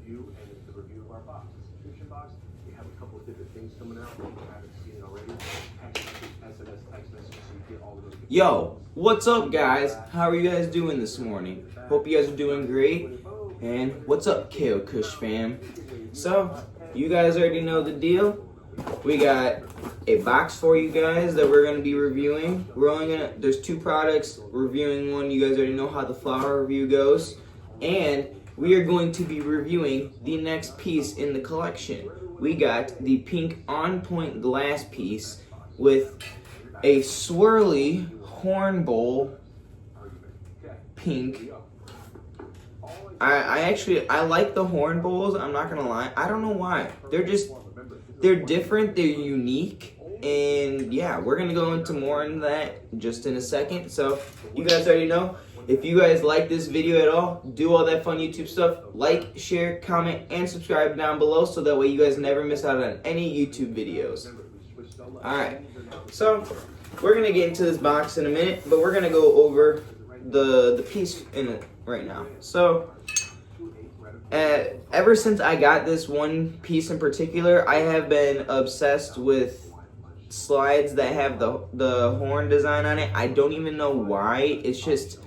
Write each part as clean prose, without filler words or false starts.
review, and it's the review of our box, the subscription box. We have a couple of different things coming out. If you haven't seen it already, SMS, text messages, so you get all of those. Yo, what's up, guys? How are you guys doing this morning? Hope you guys are doing great. And what's up, KO Kush fam? So, you guys already know the deal. We got a box for you guys that we're gonna be reviewing. There's two products. We're reviewing one. You guys already know how the flower review goes. And we are going to be reviewing the next piece in the collection. We got the pink On Point glass piece with a swirly horn bowl pink. I like the horn bowls, I'm not gonna lie. I don't know why. They're different, they're unique, and yeah, we're gonna go into more into that just in a second. So you guys already know, if you guys like this video at all, do all that fun YouTube stuff, like, share, comment, and subscribe down below so that way you guys never miss out on any YouTube videos. Alright, so we're gonna get into this box in a minute, but we're gonna go over the piece in it right now. So ever since I got this one piece in particular, I have been obsessed with slides that have the horn design on it. I don't even know why. It's just,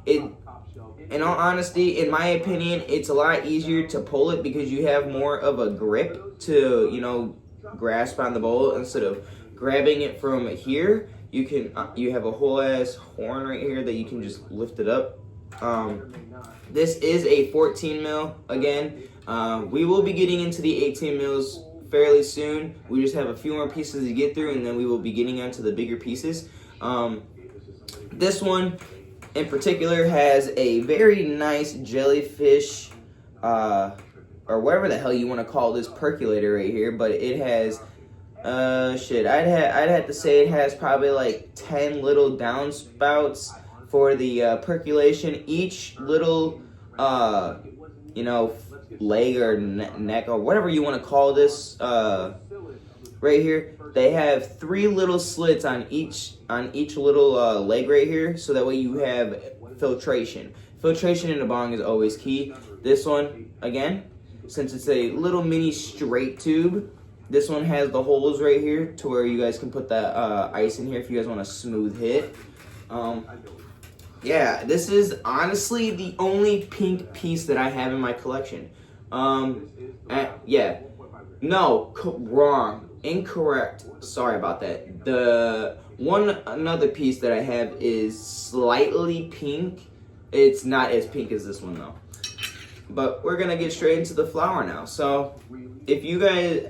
in all honesty, in my opinion, it's a lot easier to pull it because you have more of a grip to, you know, grasp on the bowl instead of grabbing it from here. You have a whole ass horn right here that you can just lift it up. This is a 14 mil again. We will be getting into the 18 mils fairly soon. We just have a few more pieces to get through, and then we will be getting onto the bigger pieces. This one in particular has a very nice jellyfish, or whatever the hell you want to call this percolator right here, but it has I'd have to say it has probably like 10 little downspouts for the percolation. Each little you know, leg or neck or whatever you want to call this right here, they have 3 little slits on each little leg right here, so that way you have filtration. Filtration in a bong is always key. This one, again, since it's a little mini straight tube, this one has the holes right here to where you guys can put that ice in here if you guys want a smooth hit. Yeah, this is honestly the only pink piece that I have in my collection. Yeah, no, wrong, incorrect. Sorry about that. Another piece that I have is slightly pink. It's not as pink as this one though. But we're gonna get straight into the flower now. So, if you guys,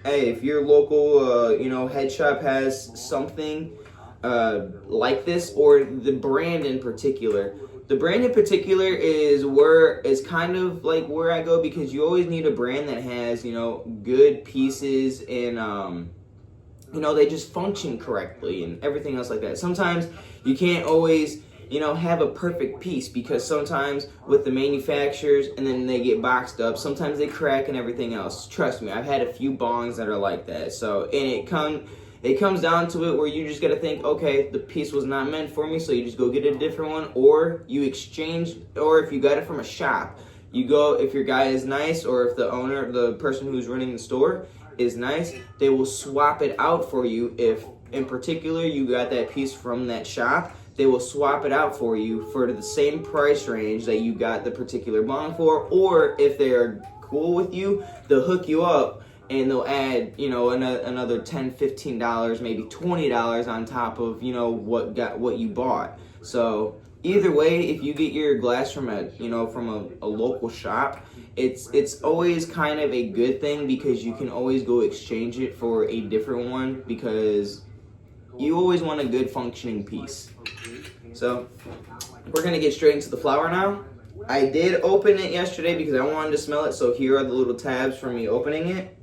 if your local, you know, head shop has something like this, or the brand in particular. The brand in particular is kind of like where I go, because you always need a brand that has, you know, good pieces and you know, they just function correctly and everything else like that. Sometimes you can't always, you know, have a perfect piece, because sometimes with the manufacturers and then they get boxed up, sometimes they crack and everything else. Trust me, I've had a few bongs that are like that. So, and it comes down to it where you just gotta think, okay, the piece was not meant for me, so you just go get a different one, or you exchange, or if you got it from a shop, you go, if your guy is nice, or if the owner, the person who's running the store is nice, they will swap it out for you. If in particular you got that piece from that shop, they will swap it out for you for the same price range that you got the particular bong for, or if they're cool with you, they'll hook you up and they'll add, you know, another $10, $15, maybe $20 on top of, you know, what you bought. So either way, if you get your glass from a local shop, it's always kind of a good thing, because you can always go exchange it for a different one, because you always want a good functioning piece. So we're gonna get straight into the flower now. I did open it yesterday because I wanted to smell it, so here are the little tabs for me opening it.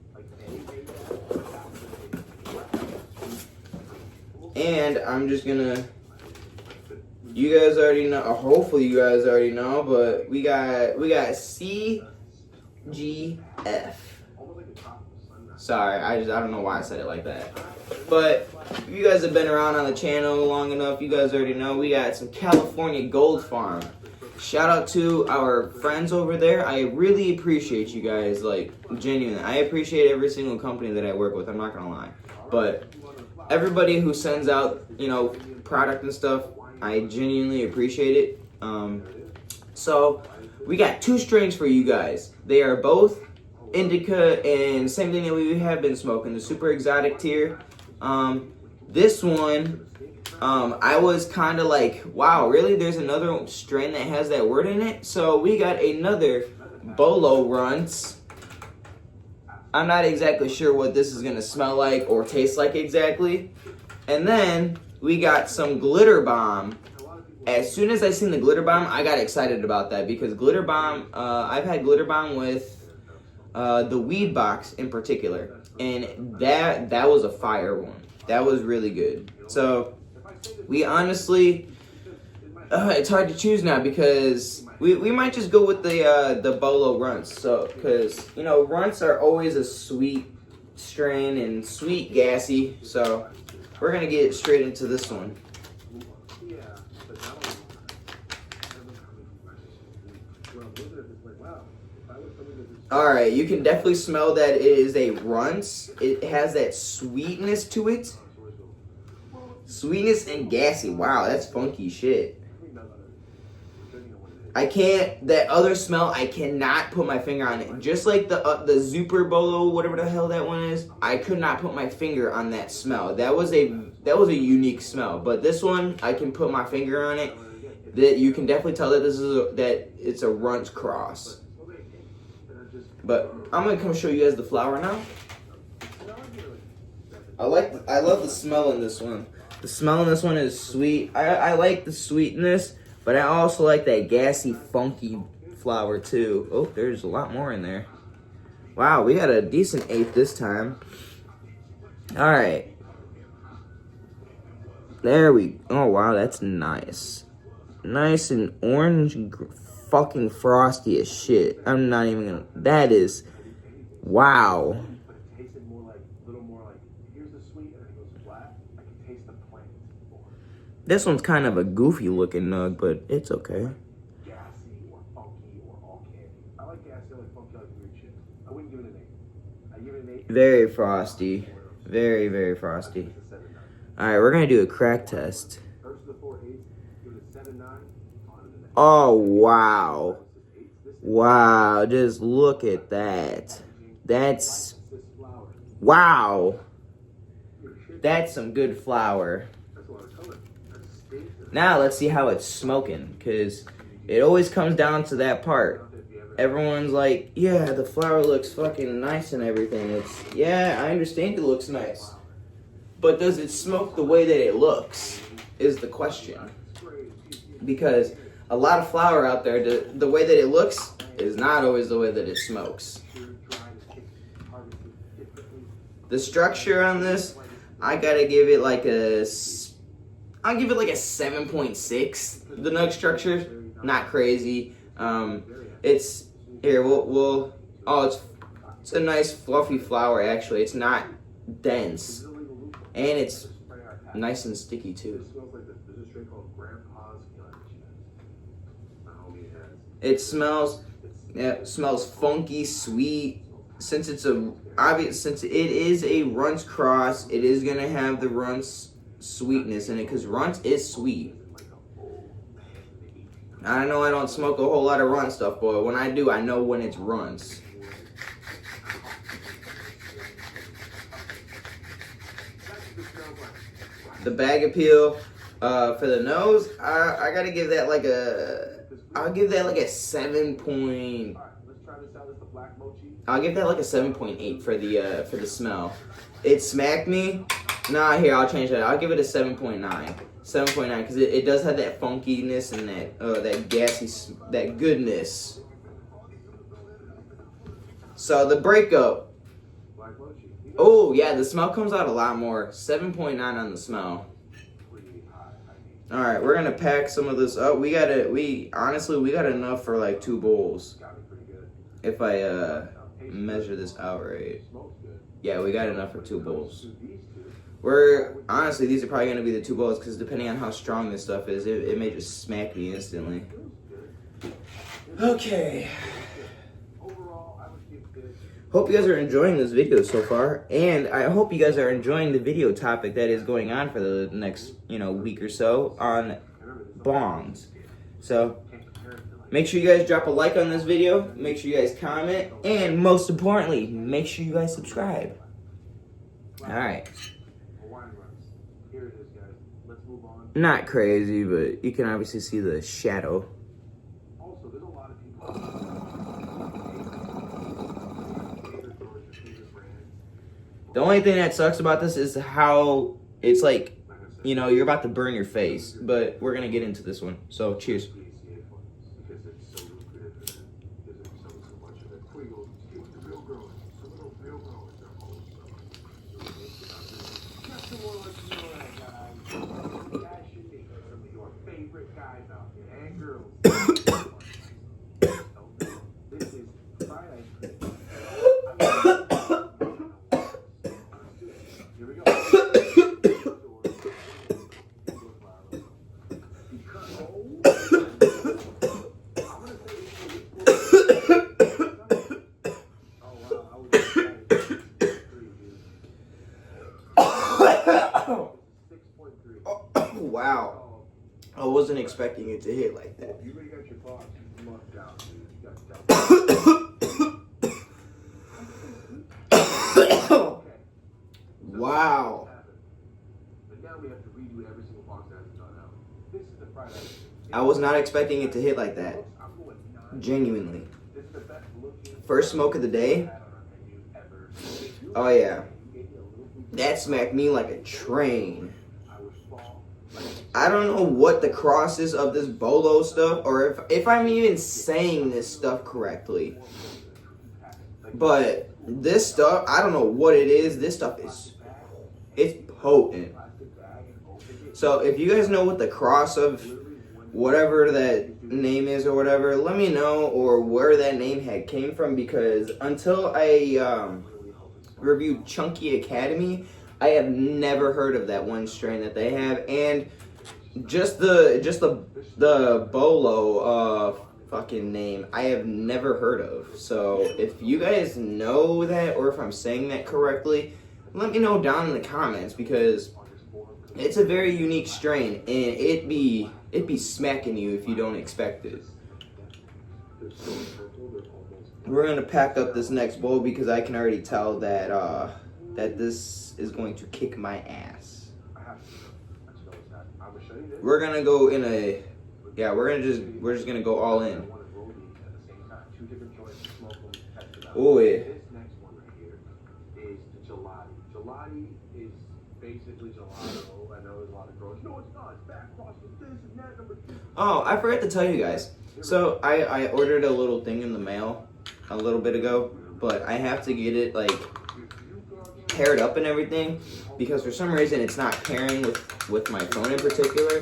And I'm just gonna, you guys already know, hopefully you guys already know, but we got CGF. Sorry, I don't know why I said it like that. But if you guys have been around on the channel long enough, you guys already know we got some California Gold Farm. shout out to our friends over there. I really appreciate you guys, like, genuinely. I appreciate every single company that I work with, I'm not gonna lie. But everybody who sends out, product and stuff, I genuinely appreciate it. So we got 2 strains for you guys. They are both indica and same thing that we have been smoking, the super exotic tier. This one, I was kind of like, wow, really? There's another strain that has that word in it? So we got another Bolo Runtz. I'm not exactly sure what this is going to smell like or taste like exactly. And then we got some Glitter Bomb. As soon as I seen the Glitter Bomb, I got excited about that because Glitter Bomb, I've had Glitter Bomb with the weed box in particular. And that was a fire one. That was really good. So we honestly, it's hard to choose now because we might just go with the Bolo Runtz. So, because, Runts are always a sweet strain and sweet gassy. So, we're going to get straight into this one. Alright, you can definitely smell that it is a Runtz. It has that sweetness to it. Sweetness and gassy. Wow, that's funky shit. That other smell, I cannot put my finger on it. Just like the Super Bolo, whatever the hell that one is, I could not put my finger on that smell. That was a unique smell. But this one, I can put my finger on it. That you can definitely tell that it's a Runtz cross. But I'm gonna come show you guys the flower now. I love the smell in this one. The smell in this one is sweet. I like the sweetness, but I also like that gassy, funky flower too. Oh, there's a lot more in there. Wow, we got a decent 8 this time. All right. There we. Oh wow, that's nice. Nice and orange, fucking frosty as shit. I'm not even gonna. That is. Wow. This one's kind of a goofy looking nug, but it's okay. Very frosty. Very, very frosty. Alright, we're gonna do a crack test. Oh, wow. Wow, just look at that. That's... Wow. That's some good flower. Now let's see how it's smoking, because it always comes down to that part. Everyone's like, yeah, the flower looks fucking nice and everything. Yeah, I understand it looks nice. But does it smoke the way that it looks, is the question. Because a lot of flower out there, the way that it looks is not always the way that it smokes. The structure on this, I gotta give it like I'll give it like a 7.6. The nug structure, not crazy. It's here. It's a nice fluffy flower. Actually, it's not dense, and it's nice and sticky too. It smells funky, sweet. Since it is a Runtz cross, it is gonna have the Runtz sweetness in it, because Runtz is sweet. I know I don't smoke a whole lot of Runtz stuff, but when I do, I know when it's Runtz. The bag appeal for the nose, I gotta give that like I'll give that like a 7. I'll give that like a 7.8 for the smell. It smacked me. Nah, here, I'll change that. I'll give it a 7.9. 7.9, because it does have that funkiness and that gassy, that goodness. So the breakup. Oh yeah, the smell comes out a lot more. 7.9 on the smell. All right, we're gonna pack some of this up. Honestly, we got enough for like 2 bowls. If I measure this out right. Yeah, we got enough for 2 bowls. Honestly, these are probably going to be the 2 bowls, because depending on how strong this stuff is, it may just smack me instantly. Okay. Overall, I would give this. Hope you guys are enjoying this video so far, and I hope you guys are enjoying the video topic that is going on for the next, week or so on bongs. So, make sure you guys drop a like on this video, make sure you guys comment, and most importantly, make sure you guys subscribe. Alright. Here it is, guys. Let's move on. Not crazy, but you can obviously see the shadow. Also, there's a lot of people. The only thing that sucks about this is how it's like, you're about to burn your face. But we're going to get into this one. So, cheers. Because it's so lucrative and there's so much of it. Quiggles, the real growers, some of those real growers, they're all just to more let you know that, guys. That should be some of your favorite guys out there and girls. This is fried ice cream. Here we go. Wow. I wasn't expecting it to hit like that. You already got your box mucked out, dude. You got Wow. But now we have to redo every single box that hasn't gone out. This is the fried ice cream. I was not expecting it to hit like that. Genuinely. This is the best looking First smoke of the day. ever. Oh yeah. That smacked me like a train. I don't know what the cross is of this Bolo stuff, or if I'm even saying this stuff correctly. But this stuff, I don't know what it is. This stuff it's potent. So if you guys know what the cross of whatever that name is or whatever, let me know, or where that name came from, because until I reviewed Chunky Academy, I have never heard of that one strain that they have, and just the Bolo fucking name I have never heard of. So if you guys know that, or if I'm saying that correctly, let me know down in the comments, because it's a very unique strain, and it'd be smacking you if you don't expect it. We're gonna pack up this next bowl because I can already tell that that this is going to kick my ass. We're gonna go in a we're just gonna go all in. Oh yeah. This next one right here is the gelati. Gelati is basically gelato. I know there's a lot of growers. No, it's not. It's back cross with this and that. Number 2. Oh, I forgot to tell you guys. So I ordered a little thing in the mail a little bit ago, but I have to get it like paired up and everything, because for some reason it's not pairing with my phone in particular.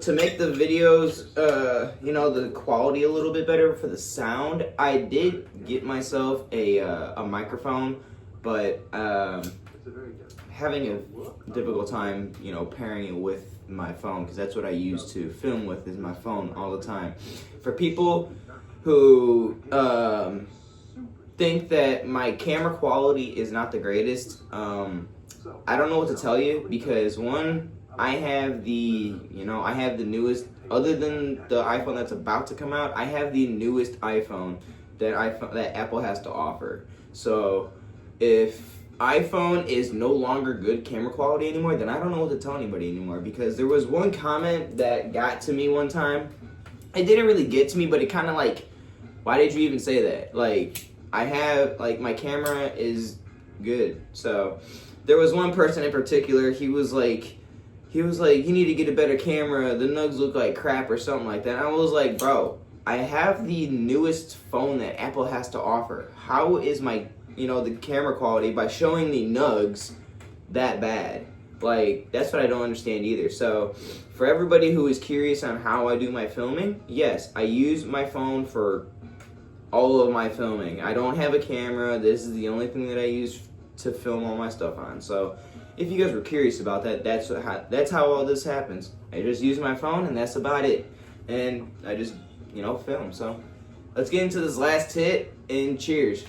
To make the videos, the quality a little bit better for the sound, I did get myself a microphone, but having a difficult time, pairing it with my phone, because that's what I use to film with, is my phone all the time. For people who think that my camera quality is not the greatest, I don't know what to tell you, because one, I have the newest, other than the iPhone that's about to come out, I have the newest iPhone that Apple has to offer. So if iPhone is no longer good camera quality anymore, then I don't know what to tell anybody anymore, because there was one comment that got to me one time. It didn't really get to me, but it kind of like, why did you even say that? Like, I have, like, my camera is good. So there was one person in particular, he was like, you need to get a better camera, the nugs look like crap or something like that. And I was like, bro, I have the newest phone that Apple has to offer. How is my, the camera quality, by showing the nugs, that bad? Like, that's what I don't understand either. So for everybody who is curious on how I do my filming, yes, I use my phone for all of my filming. I don't have a camera. This is the only thing that I use to film all my stuff on. So if you guys were curious about that, that's how all this happens. I just use my phone, and that's about it. And I just film. So let's get into this last hit and cheers.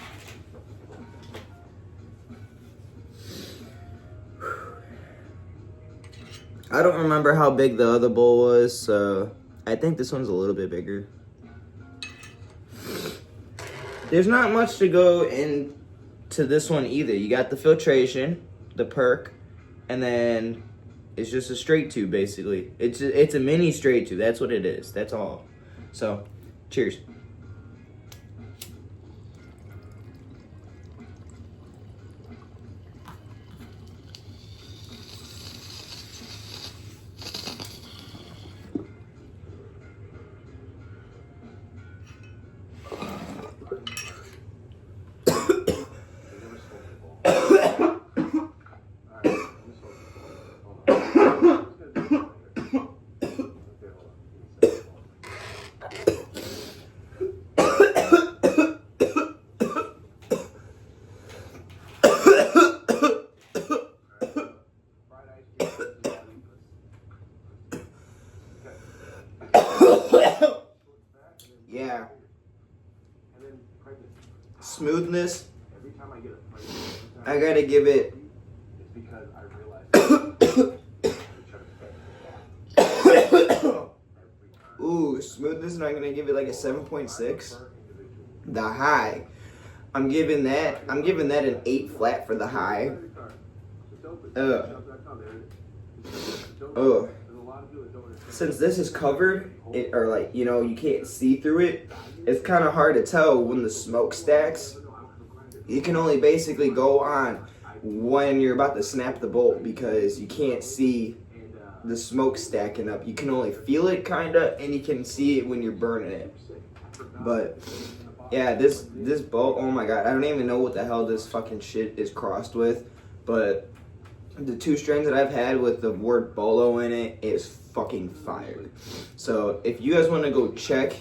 I don't remember how big the other bowl was, so I think this one's a little bit bigger. There's not much to go into this one either. You got the filtration, the perk, and then it's just a straight tube basically. It's a mini straight tube. That's what it is. That's all. So, cheers. Yeah. Smoothness. I gotta give it. Ooh, smoothness, and I'm gonna give it like a 7.6. The high, I'm giving that an 8 flat for the high. Since this is covered, you can't see through it, it's kind of hard to tell when the smoke stacks. You can only basically go on when you're about to snap the bolt because you can't see the smoke stacking up. You can only feel it kinda, and you can see it when you're burning it. But yeah, this bolt, oh my god, I don't even know what the hell this fucking shit is crossed with, but the 2 strains that I've had with the word Bolo in it is fucking fire. So if you guys want to go check,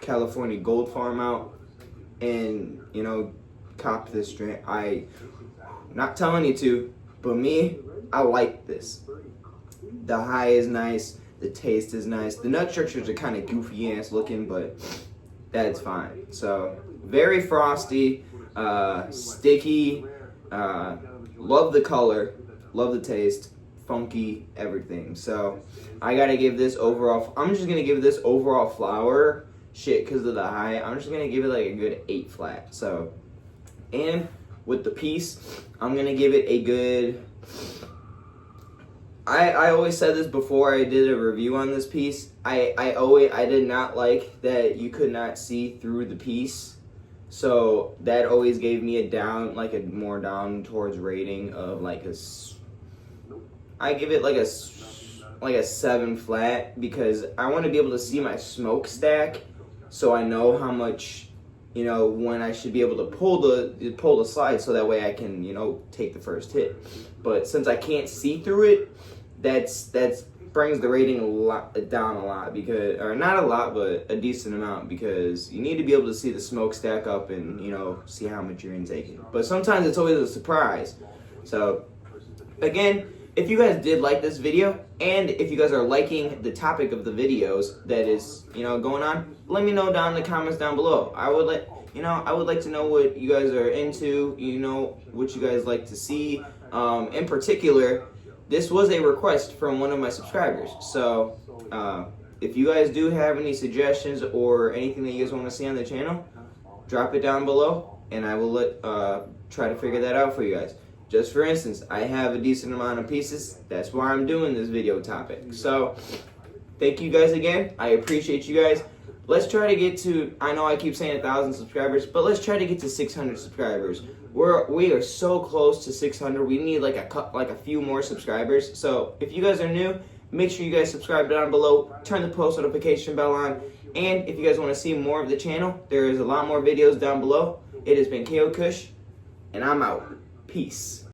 California Gold Farm out and, cop this strain, I'm not telling you to, but me, I like this. The high is nice, the taste is nice. The nut structures are kind of goofy ass looking, but that's fine. So very frosty, sticky, love the color, love the taste, funky, everything. So I gotta give this overall, I'm just gonna give this overall flower shit because of the high. I'm just gonna give it like a good 8 flat. So, and with the piece, I'm gonna give it a good, I always said this before I did a review on this piece. I did not like that you could not see through the piece. So that always gave me a more down towards rating of I give it like a 7 flat because I want to be able to see my smokestack so I know how much, when I should be able to pull the slide so that way I can, take the first hit. But since I can't see through it, that's brings the rating down a lot because, or not a lot, but a decent amount because you need to be able to see the smokestack up and, see how much you're intaking. But sometimes it's always a surprise. So again, if you guys did like this video, and if you guys are liking the topic of the videos that is, going on, let me know down in the comments down below. I would like to know what you guys are into, what you guys like to see. In particular, this was a request from one of my subscribers. So, if you guys do have any suggestions or anything that you guys want to see on the channel, drop it down below, and I will try to figure that out for you guys. Just for instance, I have a decent amount of pieces. That's why I'm doing this video topic. So, thank you guys again. I appreciate you guys. Let's try to get to, I know I keep saying 1,000 subscribers, but let's try to get to 600 subscribers. We are so close to 600. We need like a few more subscribers. So, if you guys are new, make sure you guys subscribe down below. Turn the post notification bell on. And if you guys want to see more of the channel, there is a lot more videos down below. It has been KO Kush, and I'm out. Peace.